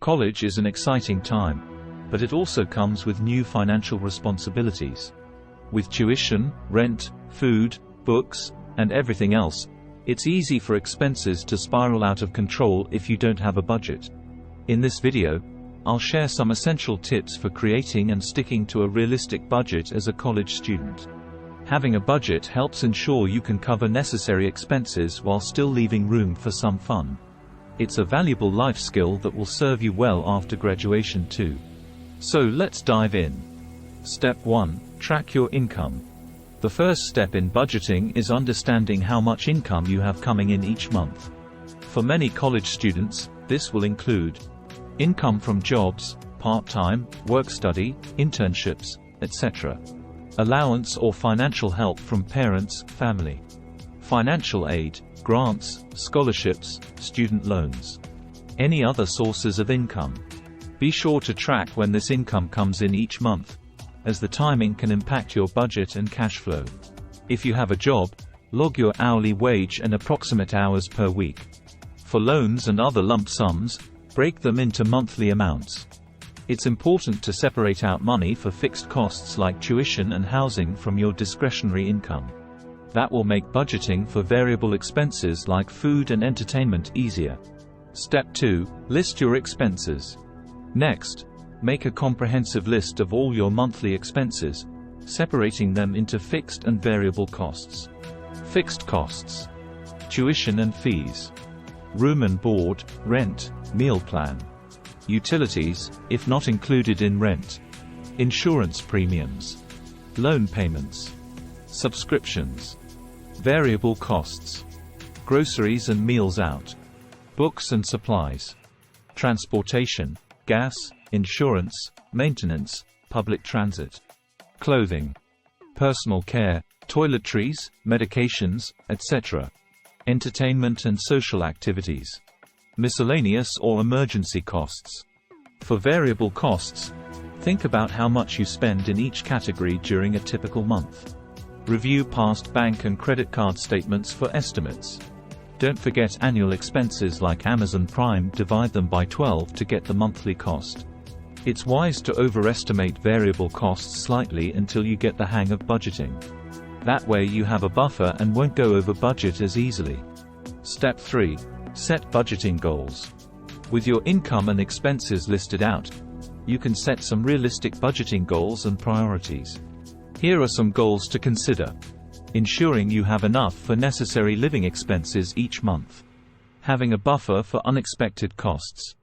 College is an exciting time, but it also comes with new financial responsibilities. With tuition, rent, food, books, and everything else, it's easy for expenses to spiral out of control if you don't have a budget. In this video, I'll share some essential tips for creating and sticking to a realistic budget as a college student. Having a budget helps ensure you can cover necessary expenses while still leaving room for some fun. It's a valuable life skill that will serve you well after graduation too. So let's dive in. Step 1. Track your income. The first step in budgeting is understanding how much income you have coming in each month. For many college students, this will include income from jobs, part-time, work-study, internships, etc. Allowance or financial help from parents, family. Financial aid, grants, scholarships, student loans. Any other sources of income. Be sure to track when this income comes in each month, as the timing can impact your budget and cash flow. If you have a job, log your hourly wage and approximate hours per week. For loans and other lump sums, break them into monthly amounts. It's important to separate out money for fixed costs like tuition and housing from your discretionary income. That will make budgeting for variable expenses like food and entertainment easier. Step 2. List your expenses. Next, make a comprehensive list of all your monthly expenses, separating them into fixed and variable costs. Fixed costs: tuition and fees, room and board, rent, meal plan, utilities, if not included in rent, insurance premiums, loan payments, subscriptions, variable costs, groceries and meals out, books and supplies, transportation, gas, insurance, maintenance, public transit, clothing, personal care, toiletries, medications, etc., entertainment and social activities, miscellaneous or emergency costs. For variable costs, think about how much you spend in each category during a typical month. Review past bank and credit card statements for estimates. Don't forget annual expenses like Amazon Prime. Divide them by 12 to get the monthly cost. It's wise to overestimate variable costs slightly until you get the hang of budgeting. That way you have a buffer and won't go over budget as easily. Step 3. Set budgeting goals. With your income and expenses listed out, you can set some realistic budgeting goals and priorities. Here are some goals to consider. Ensuring you have enough for necessary living expenses each month. Having a buffer for unexpected costs.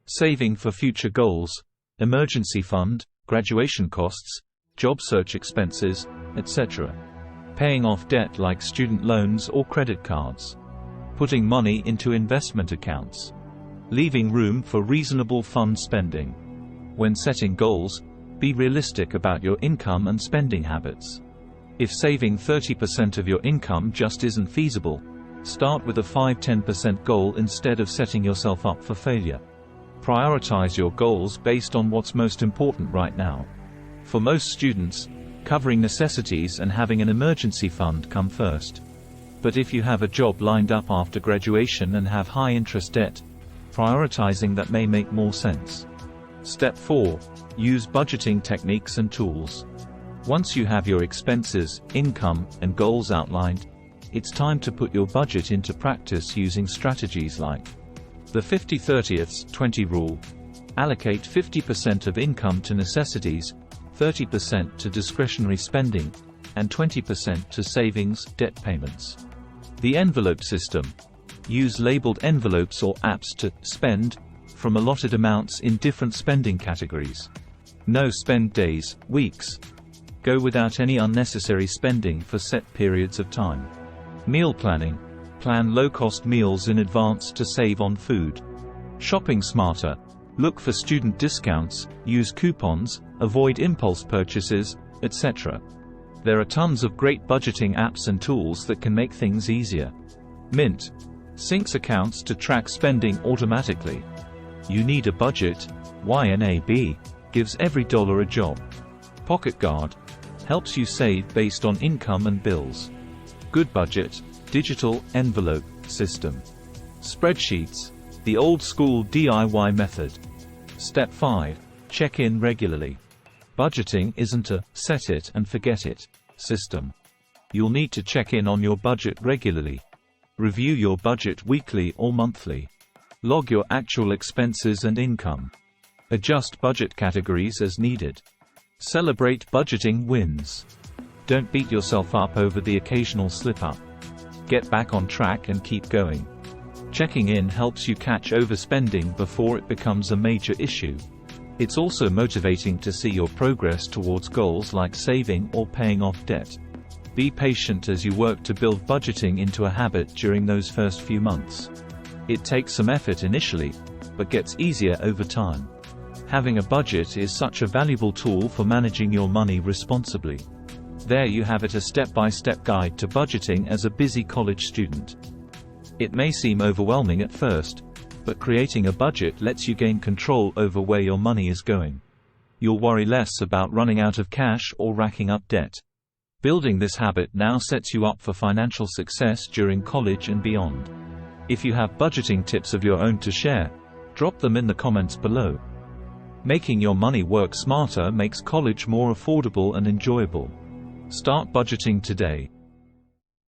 Saving for future goals, emergency fund, graduation costs, job search expenses, etc. Paying off debt like student loans or credit cards. Putting money into investment accounts. Leaving room for reasonable fun spending. When setting goals, be realistic about your income and spending habits. If saving 30% of your income just isn't feasible, start with a 5-10% goal instead of setting yourself up for failure. Prioritize your goals based on what's most important right now. For most students, covering necessities and having an emergency fund come first. But if you have a job lined up after graduation and have high interest debt, prioritizing that may make more sense. Step 4. Use budgeting techniques and tools. Once you have your expenses, income, and goals outlined, it's time to put your budget into practice using strategies like the 50-30-20 rule. Allocate 50% of income to necessities, 30% to discretionary spending, and 20% to savings, debt payments. The envelope system. Use labeled envelopes or apps to spend from allotted amounts in different spending categories. No spend days, weeks. Go without any unnecessary spending for set periods of time. Meal planning. Plan low-cost meals in advance to save on food. Shopping smarter. Look for student discounts, use coupons, avoid impulse purchases, etc. There are tons of great budgeting apps and tools that can make things easier. Mint. Syncs accounts to track spending automatically. You need a budget. YNAB. Gives every dollar a job. Pocket Guard. Helps you save based on income and bills. Good Budget. Digital envelope system. Spreadsheets. The old school DIY method. Step 5. Check in regularly. Budgeting isn't a set it and forget it system. You'll need to check in on your budget regularly. Review your budget weekly or monthly. Log your actual expenses and income. Adjust budget categories as needed. Celebrate budgeting wins. Don't beat yourself up over the occasional slip-up. Get back on track and keep going. Checking in helps you catch overspending before it becomes a major issue. It's also motivating to see your progress towards goals like saving or paying off debt. Be patient as you work to build budgeting into a habit during those first few months. It takes some effort initially, but gets easier over time. Having a budget is such a valuable tool for managing your money responsibly. There you have it, a step-by-step guide to budgeting as a busy college student. It may seem overwhelming at first, but creating a budget lets you gain control over where your money is going. You'll worry less about running out of cash or racking up debt. Building this habit now sets you up for financial success during college and beyond. If you have budgeting tips of your own to share, drop them in the comments below. Making your money work smarter makes college more affordable and enjoyable. Start budgeting today.